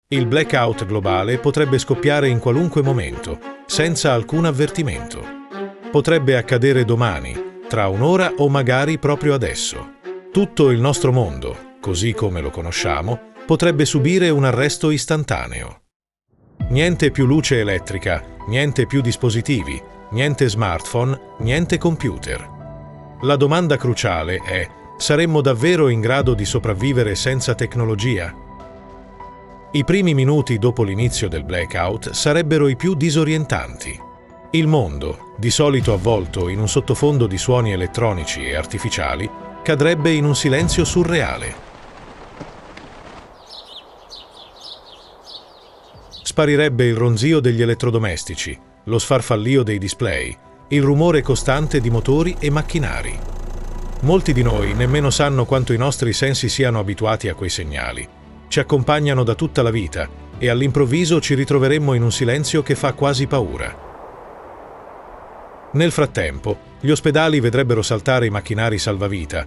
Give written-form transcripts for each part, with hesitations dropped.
Il blackout globale potrebbe scoppiare in qualunque momento, senza alcun avvertimento. Potrebbe accadere domani, tra un'ora o magari proprio adesso. Tutto il nostro mondo, così come lo conosciamo, potrebbe subire un arresto istantaneo. Niente più luce elettrica, niente più dispositivi, niente smartphone, niente computer. La domanda cruciale è: saremmo davvero in grado di sopravvivere senza tecnologia? I primi minuti dopo l'inizio del blackout sarebbero i più disorientanti. Il mondo, di solito avvolto in un sottofondo di suoni elettronici e artificiali, cadrebbe in un silenzio surreale. Sparirebbe il ronzio degli elettrodomestici, lo sfarfallio dei display, il rumore costante di motori e macchinari. Molti di noi nemmeno sanno quanto i nostri sensi siano abituati a quei segnali. Ci accompagnano da tutta la vita e all'improvviso ci ritroveremmo in un silenzio che fa quasi paura. Nel frattempo, gli ospedali vedrebbero saltare i macchinari salvavita,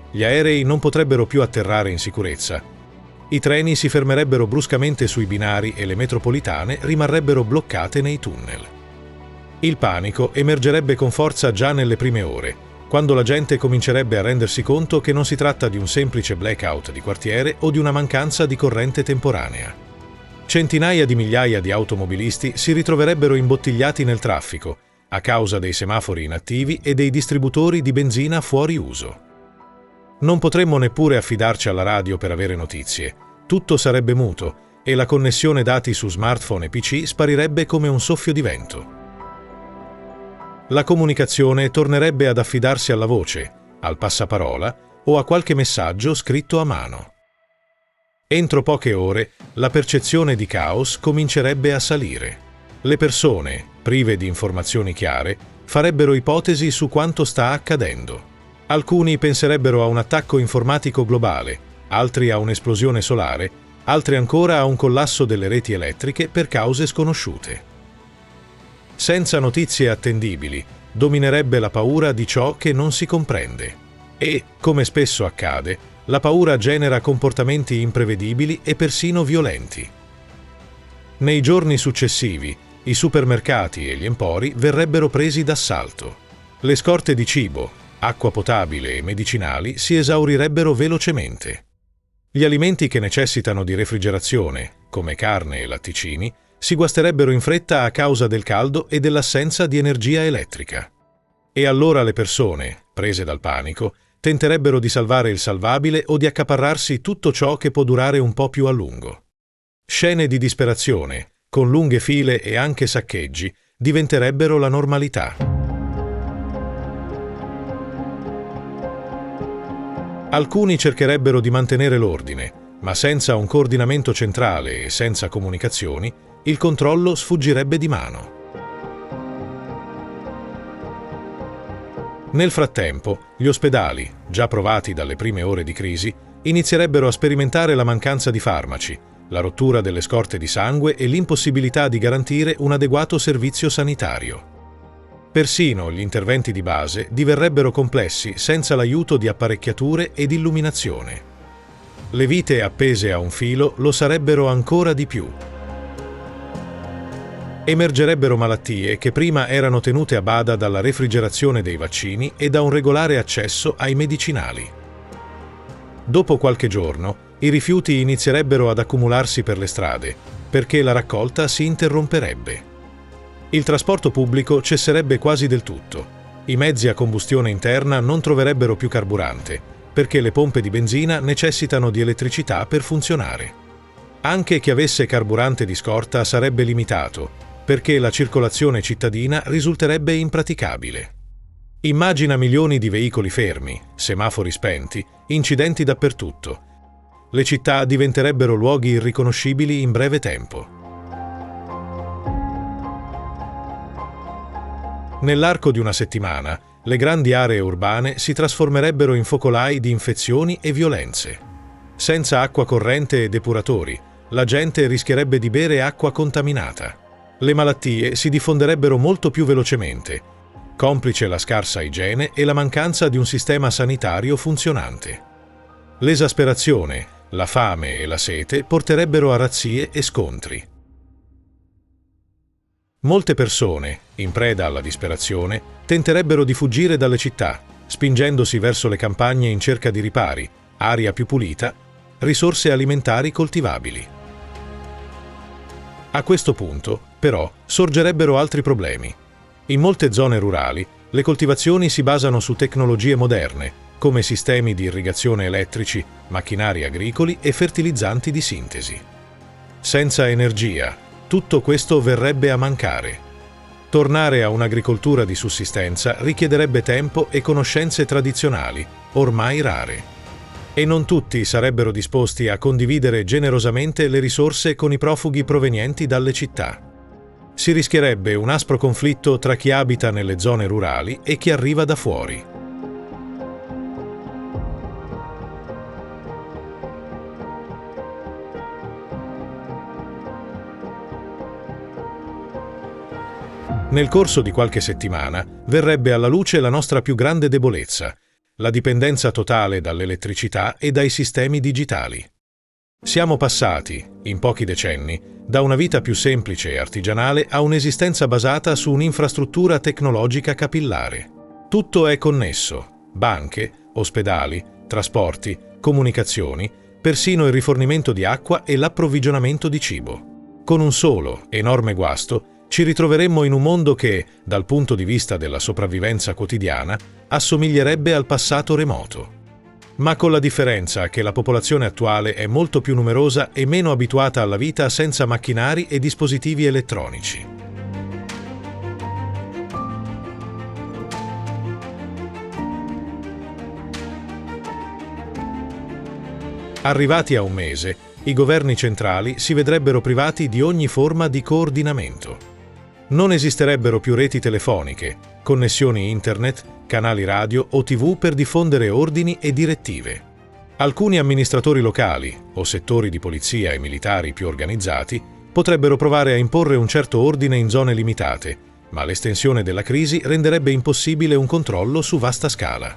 gli aerei non potrebbero più atterrare in sicurezza, i treni si fermerebbero bruscamente sui binari e le metropolitane rimarrebbero bloccate nei tunnel. Il panico emergerebbe con forza già nelle prime ore, quando la gente comincerebbe a rendersi conto che non si tratta di un semplice blackout di quartiere o di una mancanza di corrente temporanea. Centinaia di migliaia di automobilisti si ritroverebbero imbottigliati nel traffico, a causa dei semafori inattivi e dei distributori di benzina fuori uso. Non potremmo neppure affidarci alla radio per avere notizie. Tutto sarebbe muto e la connessione dati su smartphone e PC sparirebbe come un soffio di vento. La comunicazione tornerebbe ad affidarsi alla voce, al passaparola o a qualche messaggio scritto a mano. Entro poche ore, la percezione di caos comincerebbe a salire. Le persone, prive di informazioni chiare, farebbero ipotesi su quanto sta accadendo. Alcuni penserebbero a un attacco informatico globale, altri a un'esplosione solare, altri ancora a un collasso delle reti elettriche per cause sconosciute. Senza notizie attendibili, dominerebbe la paura di ciò che non si comprende. E, come spesso accade, la paura genera comportamenti imprevedibili e persino violenti. Nei giorni successivi, i supermercati e gli empori verrebbero presi d'assalto. Le scorte di cibo, acqua potabile e medicinali si esaurirebbero velocemente. Gli alimenti che necessitano di refrigerazione, come carne e latticini, si guasterebbero in fretta a causa del caldo e dell'assenza di energia elettrica. E allora le persone, prese dal panico, tenterebbero di salvare il salvabile o di accaparrarsi tutto ciò che può durare un po' più a lungo. Scene di disperazione, con lunghe file e anche saccheggi, diventerebbero la normalità. Alcuni cercherebbero di mantenere l'ordine, ma senza un coordinamento centrale e senza comunicazioni, il controllo sfuggirebbe di mano. Nel frattempo, gli ospedali, già provati dalle prime ore di crisi, inizierebbero a sperimentare la mancanza di farmaci, la rottura delle scorte di sangue e l'impossibilità di garantire un adeguato servizio sanitario. Persino gli interventi di base diverrebbero complessi senza l'aiuto di apparecchiature ed illuminazione. Le vite appese a un filo lo sarebbero ancora di più. Emergerebbero malattie che prima erano tenute a bada dalla refrigerazione dei vaccini e da un regolare accesso ai medicinali. Dopo qualche giorno, i rifiuti inizierebbero ad accumularsi per le strade, perché la raccolta si interromperebbe. Il trasporto pubblico cesserebbe quasi del tutto. I mezzi a combustione interna non troverebbero più carburante, perché le pompe di benzina necessitano di elettricità per funzionare. Anche chi avesse carburante di scorta sarebbe limitato, perché la circolazione cittadina risulterebbe impraticabile. Immagina milioni di veicoli fermi, semafori spenti, incidenti dappertutto. Le città diventerebbero luoghi irriconoscibili in breve tempo. Nell'arco di una settimana, le grandi aree urbane si trasformerebbero in focolai di infezioni e violenze. Senza acqua corrente e depuratori, la gente rischierebbe di bere acqua contaminata. Le malattie si diffonderebbero molto più velocemente, complice la scarsa igiene e la mancanza di un sistema sanitario funzionante. L'esasperazione, La fame e la sete porterebbero a razzie e scontri. Molte persone, in preda alla disperazione, tenterebbero di fuggire dalle città, spingendosi verso le campagne in cerca di ripari, aria più pulita, risorse alimentari coltivabili. A questo punto, però, sorgerebbero altri problemi. In molte zone rurali, le coltivazioni si basano su tecnologie moderne, come sistemi di irrigazione elettrici, macchinari agricoli e fertilizzanti di sintesi. Senza energia, tutto questo verrebbe a mancare. Tornare a un'agricoltura di sussistenza richiederebbe tempo e conoscenze tradizionali, ormai rare. E non tutti sarebbero disposti a condividere generosamente le risorse con i profughi provenienti dalle città. Si rischierebbe un aspro conflitto tra chi abita nelle zone rurali e chi arriva da fuori. Nel corso di qualche settimana verrebbe alla luce la nostra più grande debolezza, la dipendenza totale dall'elettricità e dai sistemi digitali. Siamo passati, in pochi decenni, da una vita più semplice e artigianale a un'esistenza basata su un'infrastruttura tecnologica capillare. Tutto è connesso: banche, ospedali, trasporti, comunicazioni, persino il rifornimento di acqua e l'approvvigionamento di cibo. Con un solo, enorme guasto, ci ritroveremmo in un mondo che, dal punto di vista della sopravvivenza quotidiana, assomiglierebbe al passato remoto. Ma con la differenza che la popolazione attuale è molto più numerosa e meno abituata alla vita senza macchinari e dispositivi elettronici. Arrivati a un mese, i governi centrali si vedrebbero privati di ogni forma di coordinamento. Non esisterebbero più reti telefoniche, connessioni internet, canali radio o TV per diffondere ordini e direttive. Alcuni amministratori locali o settori di polizia e militari più organizzati potrebbero provare a imporre un certo ordine in zone limitate, ma l'estensione della crisi renderebbe impossibile un controllo su vasta scala.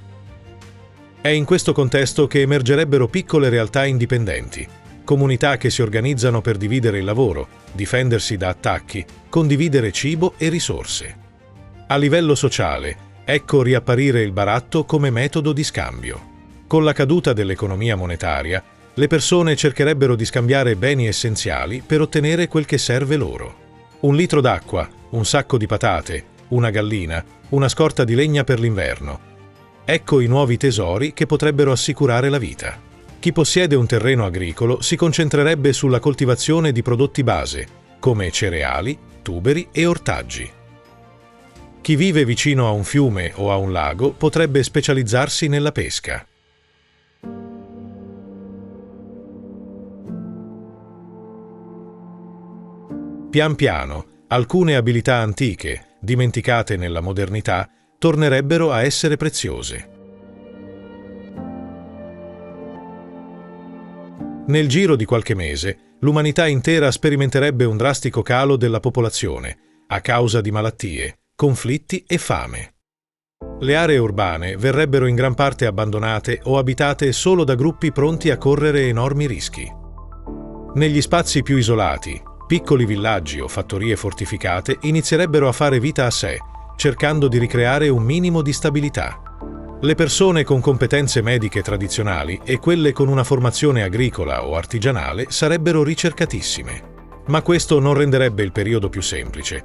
È in questo contesto che emergerebbero piccole realtà indipendenti, comunità che si organizzano per dividere il lavoro, difendersi da attacchi, condividere cibo e risorse. A livello sociale, ecco riapparire il baratto come metodo di scambio. Con la caduta dell'economia monetaria, le persone cercherebbero di scambiare beni essenziali per ottenere quel che serve loro. Un litro d'acqua, un sacco di patate, una gallina, una scorta di legna per l'inverno. Ecco i nuovi tesori che potrebbero assicurare la vita. Chi possiede un terreno agricolo si concentrerebbe sulla coltivazione di prodotti base, come cereali, tuberi e ortaggi. Chi vive vicino a un fiume o a un lago potrebbe specializzarsi nella pesca. Pian piano, alcune abilità antiche, dimenticate nella modernità, tornerebbero a essere preziose. Nel giro di qualche mese, l'umanità intera sperimenterebbe un drastico calo della popolazione, a causa di malattie, conflitti e fame. Le aree urbane verrebbero in gran parte abbandonate o abitate solo da gruppi pronti a correre enormi rischi. Negli spazi più isolati, piccoli villaggi o fattorie fortificate inizierebbero a fare vita a sé, cercando di ricreare un minimo di stabilità. Le persone con competenze mediche tradizionali e quelle con una formazione agricola o artigianale sarebbero ricercatissime. Ma questo non renderebbe il periodo più semplice.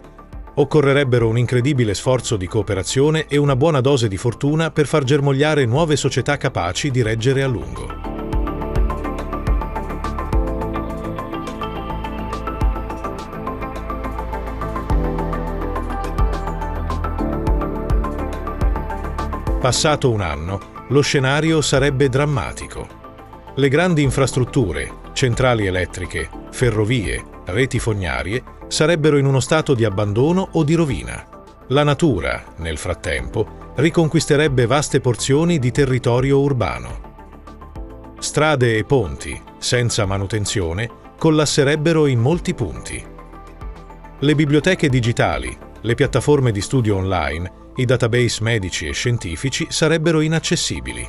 Occorrerebbero un incredibile sforzo di cooperazione e una buona dose di fortuna per far germogliare nuove società capaci di reggere a lungo. Passato un anno, lo scenario sarebbe drammatico. Le grandi infrastrutture, centrali elettriche, ferrovie, reti fognarie, sarebbero in uno stato di abbandono o di rovina. La natura, nel frattempo, riconquisterebbe vaste porzioni di territorio urbano. Strade e ponti, senza manutenzione, collasserebbero in molti punti. Le biblioteche digitali, le piattaforme di studio online, i database medici e scientifici sarebbero inaccessibili.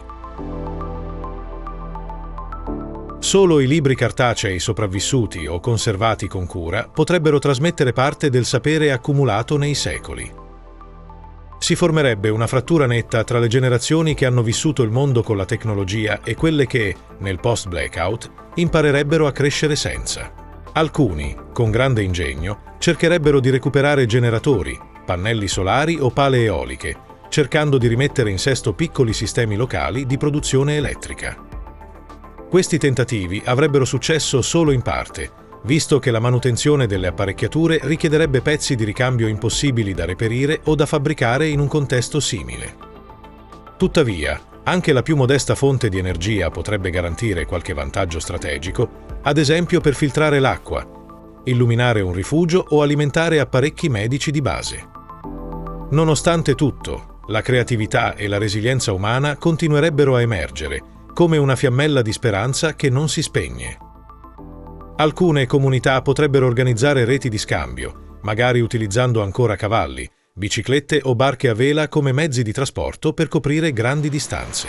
Solo i libri cartacei sopravvissuti o conservati con cura potrebbero trasmettere parte del sapere accumulato nei secoli. Si formerebbe una frattura netta tra le generazioni che hanno vissuto il mondo con la tecnologia e quelle che, nel post-blackout, imparerebbero a crescere senza. Alcuni, con grande ingegno, cercherebbero di recuperare generatori, pannelli solari o pale eoliche, cercando di rimettere in sesto piccoli sistemi locali di produzione elettrica. Questi tentativi avrebbero successo solo in parte, visto che la manutenzione delle apparecchiature richiederebbe pezzi di ricambio impossibili da reperire o da fabbricare in un contesto simile. Tuttavia, anche la più modesta fonte di energia potrebbe garantire qualche vantaggio strategico, ad esempio per filtrare l'acqua, illuminare un rifugio o alimentare apparecchi medici di base. Nonostante tutto, la creatività e la resilienza umana continuerebbero a emergere, come una fiammella di speranza che non si spegne. Alcune comunità potrebbero organizzare reti di scambio, magari utilizzando ancora cavalli, biciclette o barche a vela come mezzi di trasporto per coprire grandi distanze.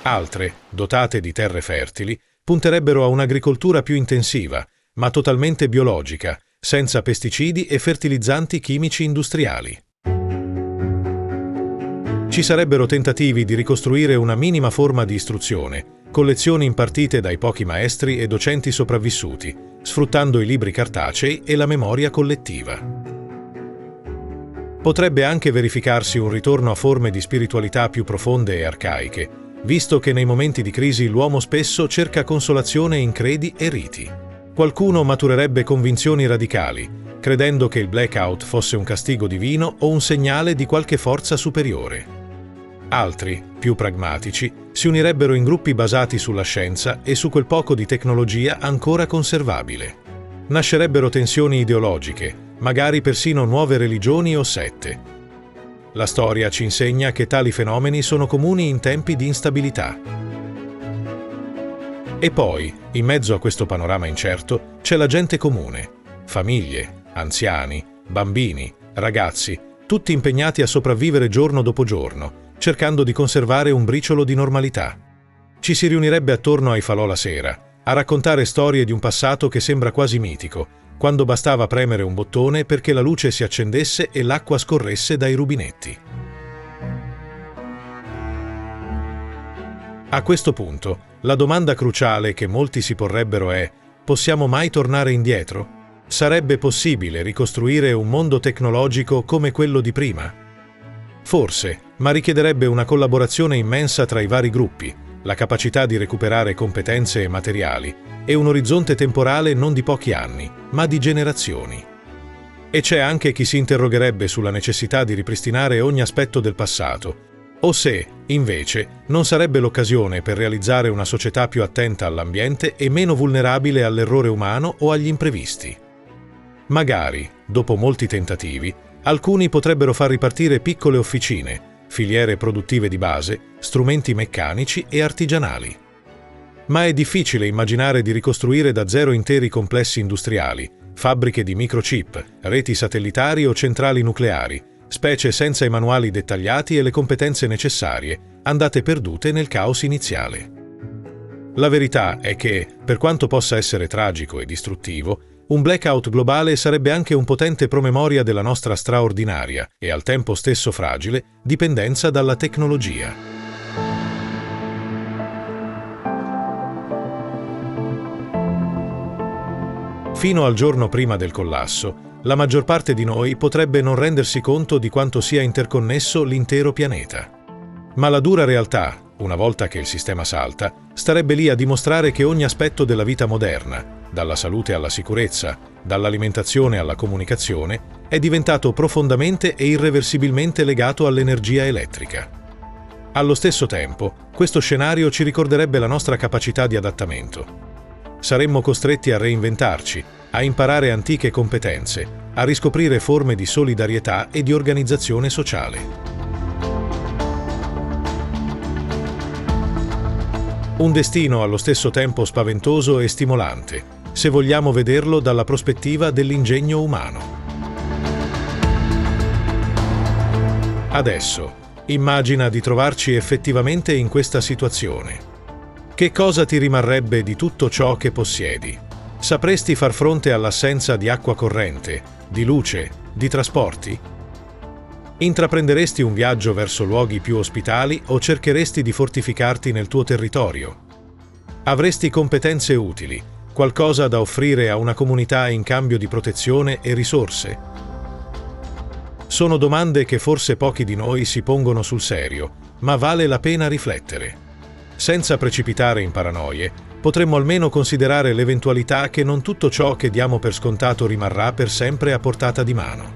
Altre, dotate di terre fertili, punterebbero a un'agricoltura più intensiva, ma totalmente biologica, senza pesticidi e fertilizzanti chimici industriali. Ci sarebbero tentativi di ricostruire una minima forma di istruzione, con lezioni impartite dai pochi maestri e docenti sopravvissuti, sfruttando i libri cartacei e la memoria collettiva. Potrebbe anche verificarsi un ritorno a forme di spiritualità più profonde e arcaiche, visto che nei momenti di crisi l'uomo spesso cerca consolazione in credi e riti. Qualcuno maturerebbe convinzioni radicali, credendo che il blackout fosse un castigo divino o un segnale di qualche forza superiore. Altri, più pragmatici, si unirebbero in gruppi basati sulla scienza e su quel poco di tecnologia ancora conservabile. Nascerebbero tensioni ideologiche, magari persino nuove religioni o sette. La storia ci insegna che tali fenomeni sono comuni in tempi di instabilità. E poi, in mezzo a questo panorama incerto, c'è la gente comune, famiglie, anziani, bambini, ragazzi, tutti impegnati a sopravvivere giorno dopo giorno, cercando di conservare un briciolo di normalità. Ci si riunirebbe attorno ai falò la sera, a raccontare storie di un passato che sembra quasi mitico, quando bastava premere un bottone perché la luce si accendesse e l'acqua scorresse dai rubinetti. A questo punto, la domanda cruciale che molti si porrebbero è: possiamo mai tornare indietro? Sarebbe possibile ricostruire un mondo tecnologico come quello di prima? Forse, ma richiederebbe una collaborazione immensa tra i vari gruppi, la capacità di recuperare competenze e materiali, e un orizzonte temporale non di pochi anni, ma di generazioni. E c'è anche chi si interrogherebbe sulla necessità di ripristinare ogni aspetto del passato, o se, invece, non sarebbe l'occasione per realizzare una società più attenta all'ambiente e meno vulnerabile all'errore umano o agli imprevisti. Magari, dopo molti tentativi, alcuni potrebbero far ripartire piccole officine, filiere produttive di base, strumenti meccanici e artigianali. Ma è difficile immaginare di ricostruire da zero interi complessi industriali, fabbriche di microchip, reti satellitari o centrali nucleari, specie senza i manuali dettagliati e le competenze necessarie, andate perdute nel caos iniziale. La verità è che, per quanto possa essere tragico e distruttivo, un blackout globale sarebbe anche un potente promemoria della nostra straordinaria e al tempo stesso fragile dipendenza dalla tecnologia. Fino al giorno prima del collasso, la maggior parte di noi potrebbe non rendersi conto di quanto sia interconnesso l'intero pianeta. Ma la dura realtà, una volta che il sistema salta, starebbe lì a dimostrare che ogni aspetto della vita moderna, dalla salute alla sicurezza, dall'alimentazione alla comunicazione, è diventato profondamente e irreversibilmente legato all'energia elettrica. Allo stesso tempo, questo scenario ci ricorderebbe la nostra capacità di adattamento. Saremmo costretti a reinventarci, a imparare antiche competenze, a riscoprire forme di solidarietà e di organizzazione sociale. Un destino allo stesso tempo spaventoso e stimolante, se vogliamo vederlo dalla prospettiva dell'ingegno umano. Adesso, immagina di trovarci effettivamente in questa situazione. Che cosa ti rimarrebbe di tutto ciò che possiedi? Sapresti far fronte all'assenza di acqua corrente, di luce, di trasporti? Intraprenderesti un viaggio verso luoghi più ospitali o cercheresti di fortificarti nel tuo territorio? Avresti competenze utili, qualcosa da offrire a una comunità in cambio di protezione e risorse? Sono domande che forse pochi di noi si pongono sul serio, ma vale la pena riflettere. Senza precipitare in paranoie, potremmo almeno considerare l'eventualità che non tutto ciò che diamo per scontato rimarrà per sempre a portata di mano.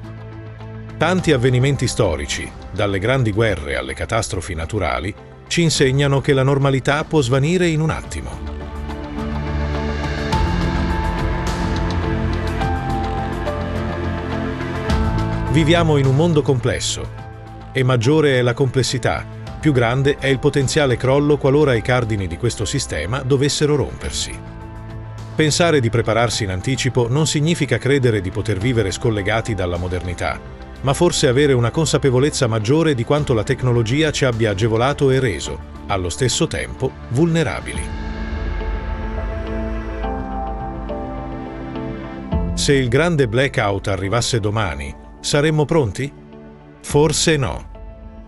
Tanti avvenimenti storici, dalle grandi guerre alle catastrofi naturali, ci insegnano che la normalità può svanire in un attimo. Viviamo in un mondo complesso, e maggiore è la complessità, più grande è il potenziale crollo qualora i cardini di questo sistema dovessero rompersi. Pensare di prepararsi in anticipo non significa credere di poter vivere scollegati dalla modernità, ma forse avere una consapevolezza maggiore di quanto la tecnologia ci abbia agevolato e reso, allo stesso tempo, vulnerabili. Se il grande blackout arrivasse domani, saremmo pronti? Forse no.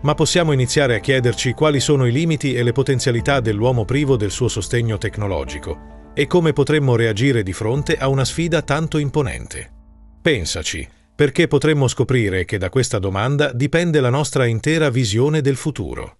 Ma possiamo iniziare a chiederci quali sono i limiti e le potenzialità dell'uomo privo del suo sostegno tecnologico e come potremmo reagire di fronte a una sfida tanto imponente. Pensaci, perché potremmo scoprire che da questa domanda dipende la nostra intera visione del futuro.